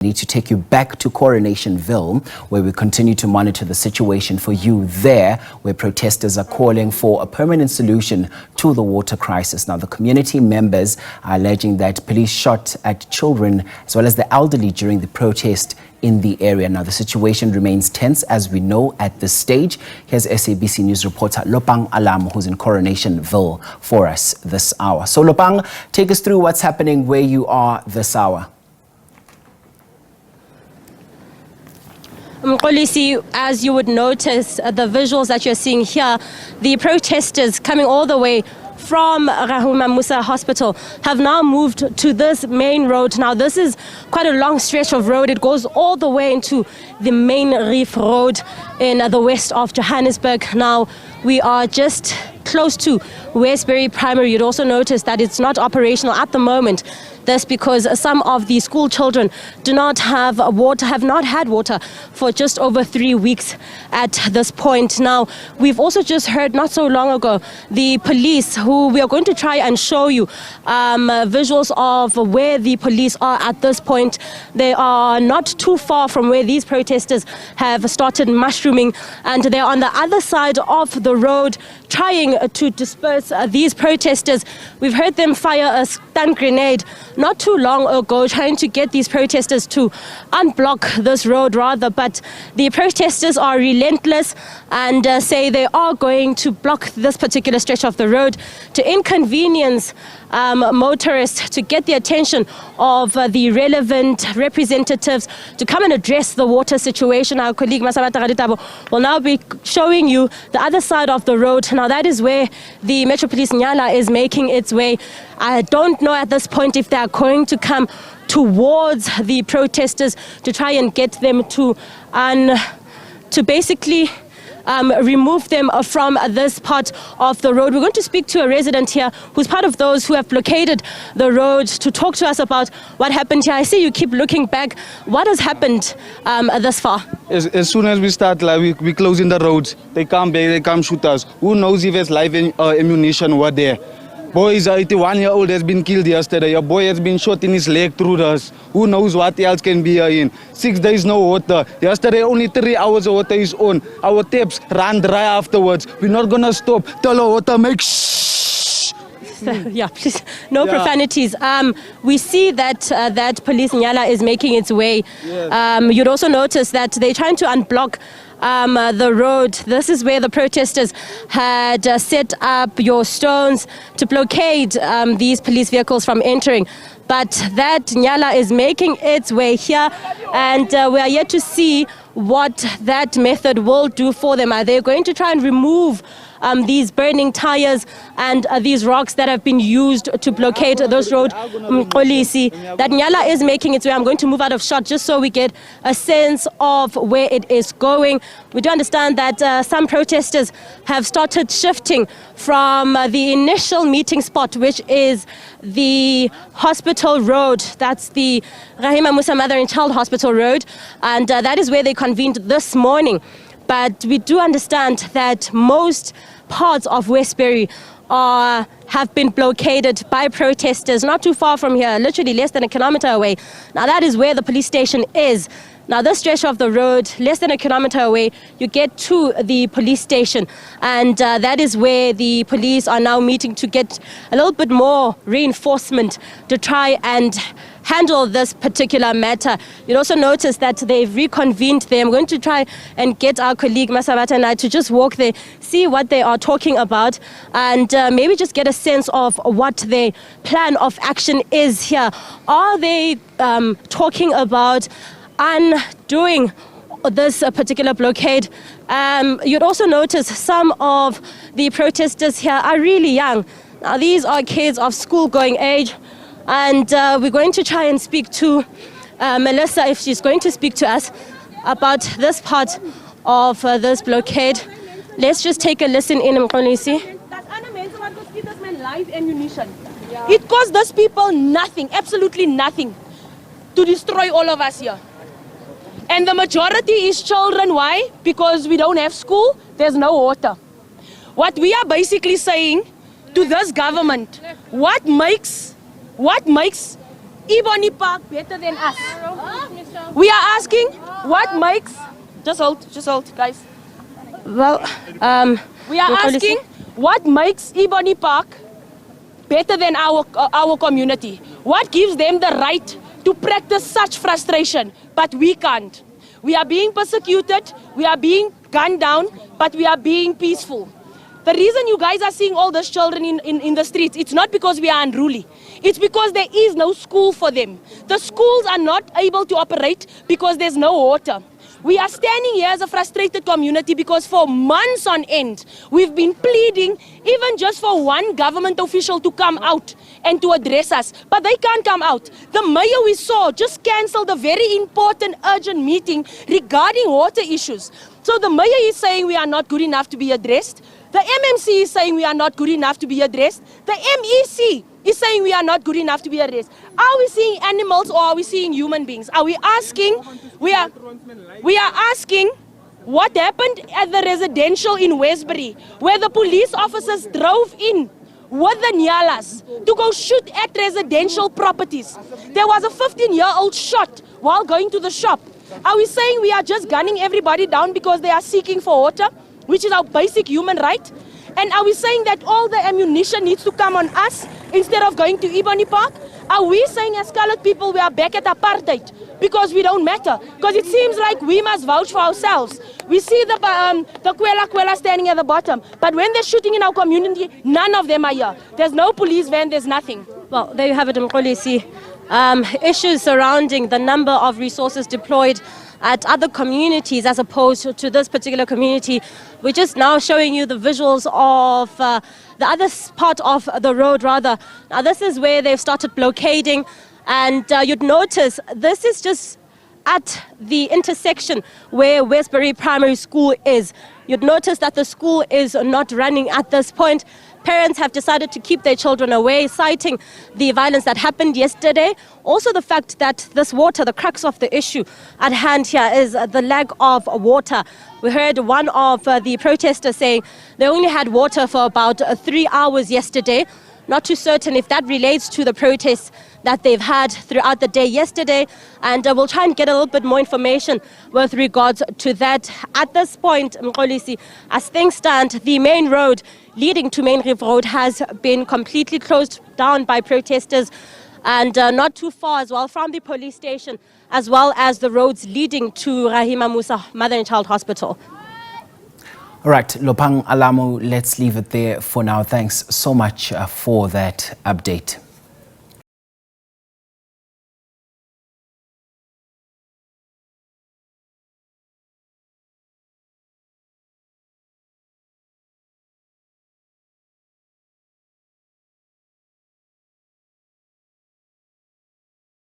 Need to take you back to Coronationville, where we continue to monitor the situation for you there, where protesters are calling for a permanent solution to the water crisis. Now, the community members are alleging that police shot at children as well as the elderly during the protest in the area. Now, the situation remains tense, as we know at this stage. Here's SABC News reporter Lopang Alamu, who's in Coronationville for us this hour. So, Lopang, take us through what's happening where you are this hour. Mkolisi, as you would notice, the visuals that you're seeing here, the protesters coming all the way from Rahuma Musa Hospital have now moved to this main road. Now, this is quite a long stretch of road. It goes all the way into the main Reef Road in the west of Johannesburg. Now, we are just close to Westbury Primary. You'd also notice that it's not operational at the moment. That's because some of the school children do not have water, have not had water for just over 3 weeks at this point. Now, we've also just heard not so long ago the police, who we are going to try and show you visuals of where the police are at this point. They are not too far from where these protesters have started mushrooming, and they're on the other side of the road trying to disperse these protesters. We've heard them fire a stun grenade not too long ago, trying to get these protesters to unblock this road rather, but the protesters are relentless and say they are going to block this particular stretch of the road to inconvenience motorists, to get the attention of the relevant representatives to come and address the water situation. Our colleague Masabata Raditabo will now be showing you the other side of the road. Now, that is where the Metro Police Nyala is making its way. I don't know at this point if they are going to come towards the protesters to try and get them to basically remove them from this part of the road. We're going to speak to a resident here who's part of those who have blockaded the road to talk to us about what happened here. I see you keep looking back. What has happened thus far? As soon as we start, we closing the roads. They come back, they come shoot us. Who knows if it's live ammunition were there? Boy is 81-year-old has been killed yesterday. A boy has been shot in his leg through this. Who knows what else can be in? 6 days no water. Yesterday only 3 hours of water is on. Our taps ran dry afterwards. We're not gonna stop till the water makes yeah, please, no profanities. We see that that Police Nyala is making its way. Yes. You'd also notice that they're trying to unblock the road. This is where the protesters had set up your stones to blockade these police vehicles from entering. But that Nyala is making its way here, and we are yet to see what that method will do for them. Are they going to try and remove these burning tires and these rocks that have been used to blockade this road? That Nyala is making its way. I'm going to move out of shot just so we get a sense of where it is going. We do understand that some protesters have started shifting from the initial meeting spot, which is the hospital road. That's the Rahima Musa Mother and Child Hospital Road, and that is where they convened this morning. But we do understand that most parts of Westbury have been blockaded by protesters not too far from here, literally less than a kilometer away. Now, that is where the police station is. Now, this stretch of the road, less than a kilometer away, you get to the police station. And that is where the police are now meeting to get a little bit more reinforcement to try and handle this particular matter. You'll also notice that they've reconvened there. I'm going to try and get our colleague Masabata and I to just walk there, see what they are talking about, and maybe just get a sense of what their plan of action is here. Are they talking about undoing this particular blockade? You'd also notice some of the protesters here are really young. Now, these are kids of school-going age, and we're going to try and speak to Melissa, if she's going to speak to us about this part of this blockade. Let's just take a listen in, Mkolisi. Live ammunition. Yeah. It cost those people nothing, absolutely nothing, to destroy all of us here. And the majority is children. Why? Because we don't have school, there's no water. What we are basically saying to this government, what makes Ebony Park better than us? We are asking what makes, just hold, guys. Well, We are asking what makes Ebony Park better than our community? What gives them the right to practice such frustration, but we can't? We are being persecuted, we are being gunned down, but we are being peaceful. The reason you guys are seeing all those children in the streets, it's not because we are unruly. It's because there is no school for them. The schools are not able to operate because there's no water. We are standing here as a frustrated community because for months on end, we've been pleading even just for one government official to come out and to address us. But they can't come out. The mayor we saw just cancelled a very important urgent meeting regarding water issues. So the mayor is saying we are not good enough to be addressed. The MMC is saying we are not good enough to be addressed. The MEC is saying we are not good enough to be addressed. Are we seeing animals or are we seeing human beings? Are we asking, we are asking what happened at the residential in Westbury, where the police officers drove in with the Nyalas to go shoot at residential properties. There was a 15-year-old shot while going to the shop. Are we saying we are just gunning everybody down because they are seeking for water, which is our basic human right? And are we saying that all the ammunition needs to come on us instead of going to Ebony Park? Are we saying as colored people we are back at apartheid because we don't matter? Because it seems like we must vouch for ourselves. We see the Kwela standing at the bottom, but when they're shooting in our community, none of them are here. There's no police van, there's nothing. well, there you have it, Mkolisi. Issues surrounding the number of resources deployed at other communities as opposed to this particular community. We're just now showing you the visuals of the other part of the road, rather. Now, this is where they've started blockading, and you'd notice this is just at the intersection where Westbury Primary School is. You'd notice that the school is not running at this point. Parents have decided to keep their children away, citing the violence that happened yesterday. Also the fact that this water, the crux of the issue at hand here is the lack of water. We heard one of the protesters saying they only had water for about 3 hours yesterday. Not too certain if that relates to the protests that they've had throughout the day yesterday. And we'll try and get a little bit more information with regards to that. At this point, Mkolisi, as things stand, the main road leading to Main Reef Road has been completely closed down by protesters, and not too far as well from the police station, as well as the roads leading to Rahima Musa Mother and Child Hospital. All right, Lopang, Alamu, let's leave it there for now. Thanks so much for that update.